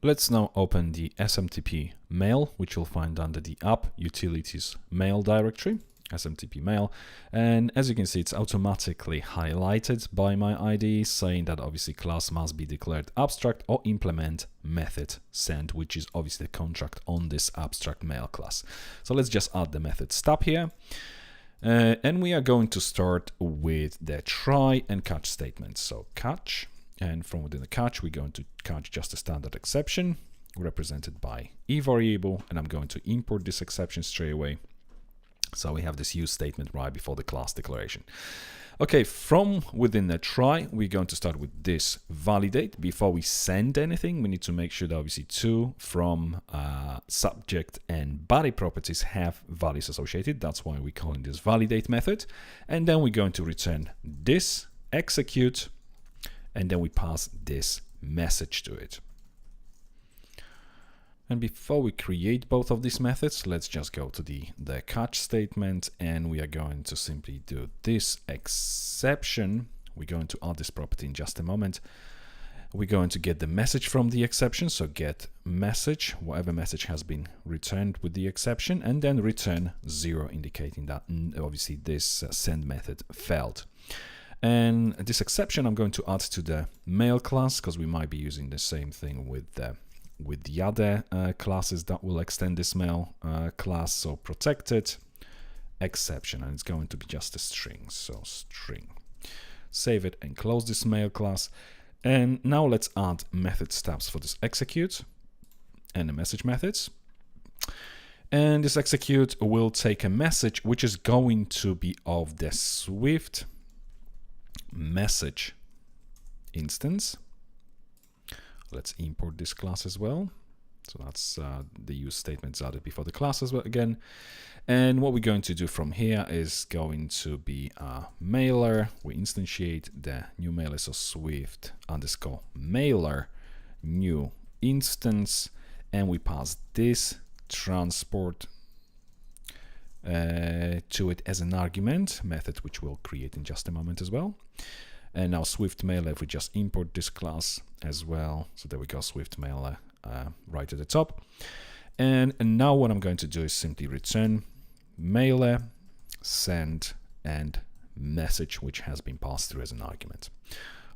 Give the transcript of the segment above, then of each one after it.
Let's now open the SmtpMail, which you'll find under the app utilities mail directory, SmtpMail. And as you can see, it's automatically highlighted by my IDE, saying that obviously class must be declared abstract or implement method send, which is obviously the contract on this abstract mail class. So let's just add the method stub here. And we are going to start with the try and catch statements. So catch. And from within the catch, we're going to catch just a standard exception represented by e variable, and I'm going to import this exception straight away. So we have this use statement right before the class declaration. Okay, from within the try, we're going to start with this validate. Before we send anything, we need to make sure that obviously to, from, subject and body properties have values associated. That's why we're calling this validate method. And then we're going to return this execute, and then we pass this message to it. And before we create both of these methods, let's just go to the catch statement, and we are going to simply do this exception. We're going to add this property in just a moment. We're going to get the message from the exception, so get message, whatever message has been returned with the exception, and then return 0, indicating that obviously this send method failed. And this exception I'm going to add to the mail class, because we might be using the same thing with the other classes that will extend this mail class. So protected exception, and it's going to be just a string. So string. Save it and close this mail class. And now let's add method stubs for this execute and the message methods. And this execute will take a message which is going to be of the Swift message instance. Let's import this class as well. So that's the use statements added before the class as well again. And what we're going to do from here is going to be a mailer. We instantiate the new mailer, so Swift underscore mailer new instance, and we pass this transport to it as an argument method, which we'll create in just a moment as well. And now Swift mailer, if we just import this class as well, so there we go, Swift mailer right at the top. And now what I'm going to do is simply return mailer, send, and message, which has been passed through as an argument.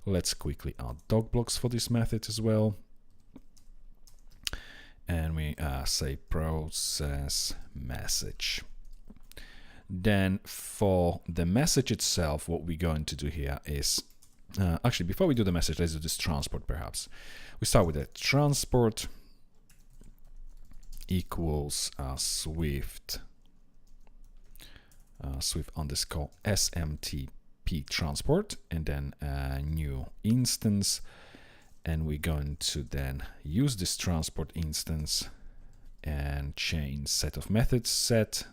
Let's quickly add dog blocks for this method as well. And we say process message. Then for the message itself, what we're going to do here is, actually, before we do the message, let's do this transport perhaps. We start with a transport equals Swift underscore SMTP transport, and then a new instance. And we're going to then use this transport instance and change set of methods set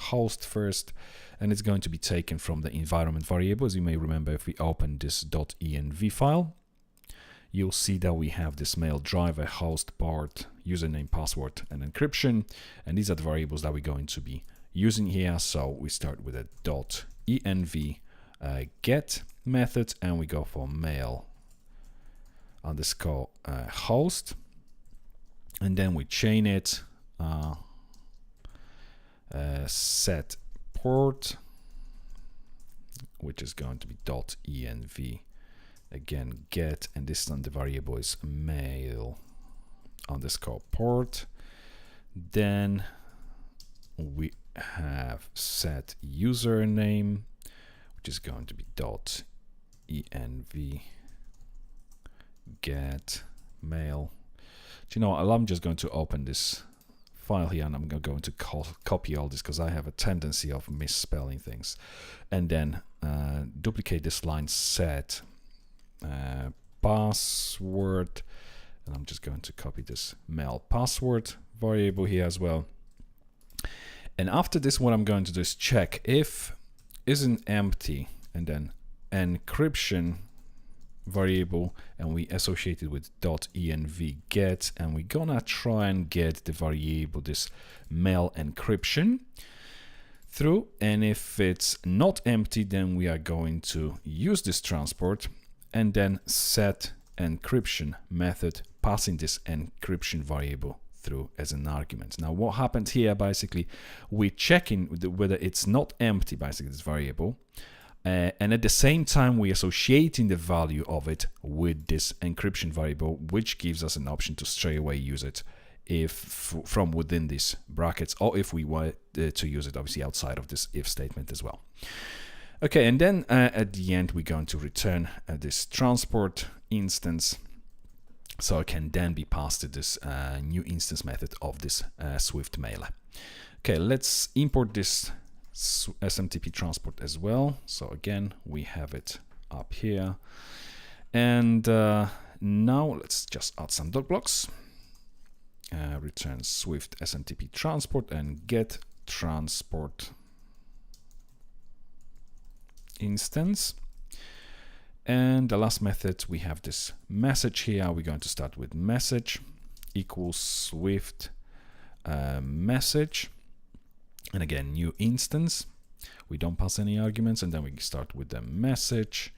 host first, and it's going to be taken from the environment variable. As you may remember, if we open this .env file, you'll see that we have this mail driver, host, part, username, password, and encryption, and these are the variables that we're going to be using here. So we start with a .env get method, and we go for mail underscore host, and then we chain it set port, which is going to be .env again get, and this time the variable is mail underscore port. Then we have set username, which is going to be .env get mail. Do you know what? I'm just going to open this file here, and I'm going to copy all this because I have a tendency of misspelling things, and then duplicate this line, set password, and I'm just going to copy this mail password variable here as well. And after this, what I'm going to do is check if isn't empty, and then encryption variable, and we associate it with .env get, and we're gonna try and get the variable, this mail encryption, through. And if it's not empty, then we are going to use this transport and then set encryption method passing this encryption variable through as an argument. Now what happened here, basically we're checking whether it's not empty, basically this variable, and at the same time we're associating the value of it with this encryption variable, which gives us an option to straight away use it if from within these brackets, or if we were to use it obviously outside of this if statement as well. Okay, and then at the end we're going to return this transport instance, so it can then be passed to this new instance method of this SmtpMail. Okay, let's import this SMTP transport as well. So again, we have it up here, and now let's just add some doc blocks. Return Swift SMTP transport and get transport instance. And the last method, we have this message here. We're going to start with message equals Swift message, and again new instance. We don't pass any arguments, and then we start with the message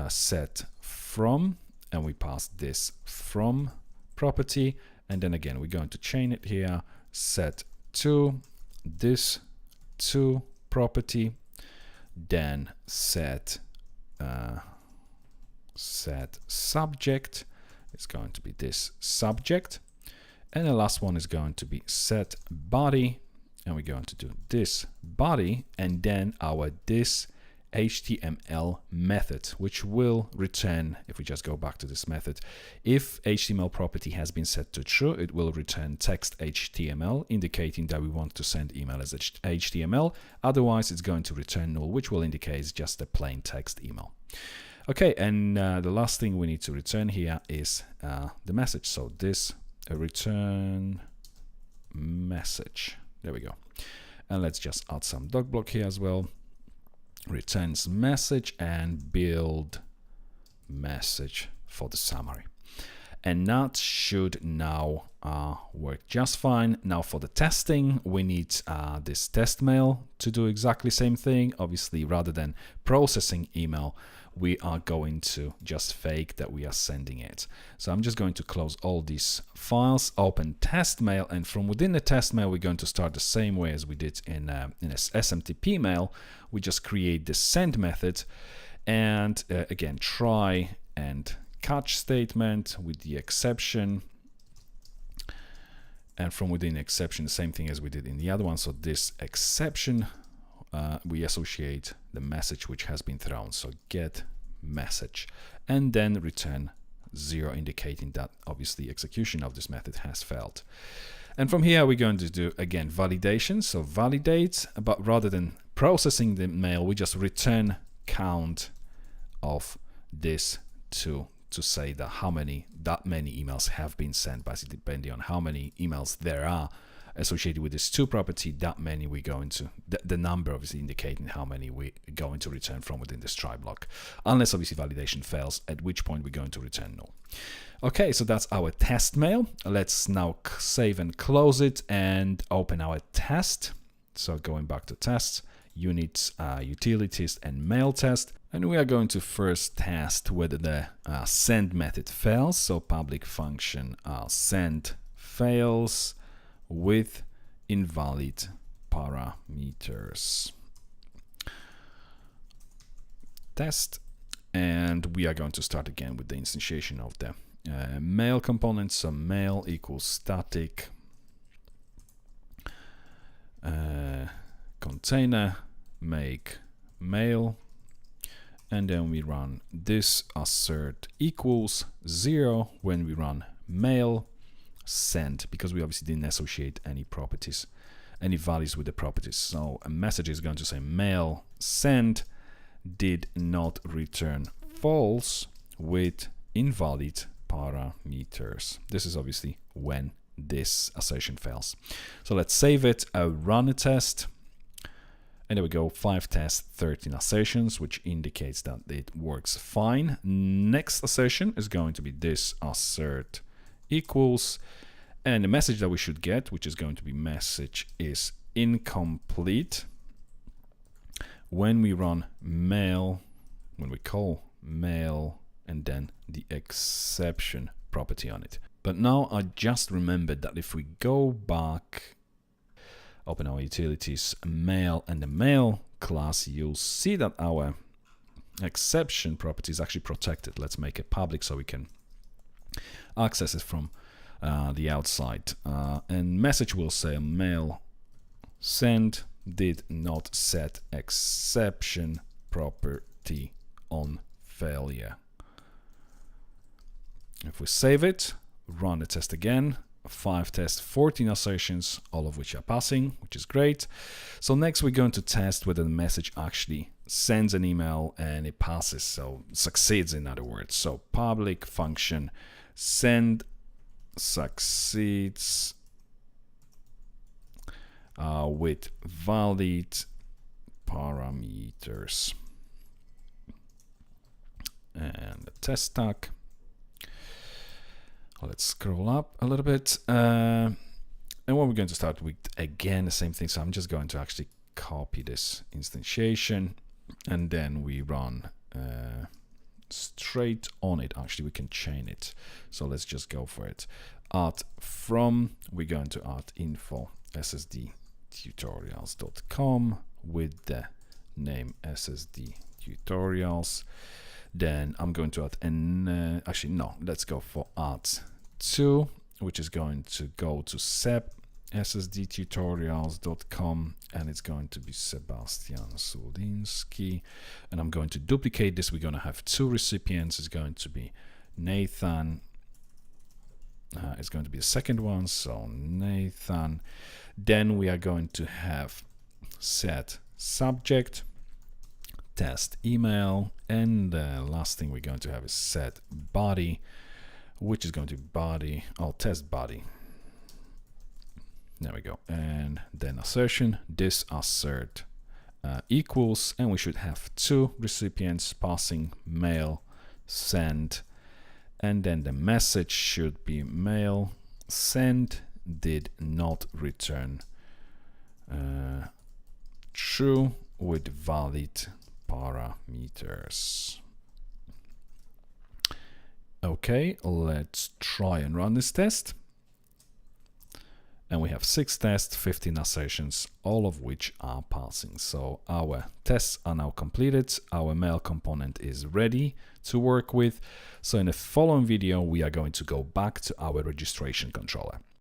set from, and we pass this from property, and then again we're going to chain it here, set to this to property, then set subject is going to be this subject, and the last one is going to be set body, and we're going to do this body, and then our this HTML method, which will return, if we just go back to this method, if HTML property has been set to true, it will return text HTML, indicating that we want to send email as HTML. Otherwise, it's going to return null, which will indicate just a plain text email. Okay, and the last thing we need to return here is the message. So this return message. There we go. And let's just add some doc block here as well. Returns message and build message for the summary. And that should now work just fine. Now for the testing, we need this test mail to do exactly the same thing. Obviously, rather than processing email, we are going to just fake that we are sending it. So I'm just going to close all these files, open test mail, and from within the test mail, we're going to start the same way as we did in a SmtpMail. We just create the send method, and again, try and catch statement with the exception. And from within the exception, the same thing as we did in the other one. So this exception, we associate the message which has been thrown. So get message, and then return 0, indicating that obviously execution of this method has failed. And from here, we're going to do again validation. So validate, but rather than processing the mail, we just return count of this to say that that many emails have been sent. Basically, depending on how many emails there are associated with this to property, that many we go into the number obviously indicating how many we going to return from within this try block, unless obviously validation fails, at which point we're going to return null. Okay, so that's our test mail. Let's now save and close it and open our test. So going back to tests, units, utilities, and mail test. And we are going to first test whether the send method fails. So public function send fails with invalid parameters. Test. And we are going to start again with the instantiation of the mail component. So mail equals static container make mail, and then we run this assert equals 0 when we run mail send, because we obviously didn't associate any properties, any values with the properties. So a message is going to say mail send did not return false with invalid parameters. This is obviously when this assertion fails. So let's save it, run a test, and there we go, 5 tests, 13 assertions, which indicates that it works fine. Next assertion is going to be this assert equals, and the message that we should get, which is going to be message is incomplete, when we run mail, when we call mail, and then the exception property on it. But now I just remembered that if we go back, open our utilities, mail, and the mail class, you'll see that our exception property is actually protected. Let's make it public so we can access it from the outside. And message will say mail send did not set exception property on failure. If we save it, run the test again, 5 tests, 14 assertions, all of which are passing, which is great. So next we're going to test whether the message actually sends an email and it passes, so succeeds in other words. So public function send succeeds with valid parameters. And the test tag. Let's scroll up a little bit. And what we're going to start with, again, the same thing. So I'm just going to actually copy this instantiation and then we run straight on it. Actually, we can chain it. So let's just go for it. Add from, we're going to add info ssdtutorials.com with the name ssd tutorials. Then I'm going to add an, actually no, let's go for add to, which is going to go to ssdtutorials.com and it's going to be Sebastian Suliński. And I'm going to duplicate this. We're going to have 2 recipients. It's going to be Nathan. It's going to be the second one, so Nathan. Then we are going to have set subject, test email, and the last thing we're going to have is set body, which is going to be body, test body. There we go. And then assertion, this assert equals, and we should have 2 recipients passing mail send, and then the message should be mail send did not return true with valid parameters. Okay, let's try and run this test. And we have 6 tests, 15 assertions, all of which are passing. So our tests are now completed. Our mail component is ready to work with. So in the following video, we are going to go back to our registration controller.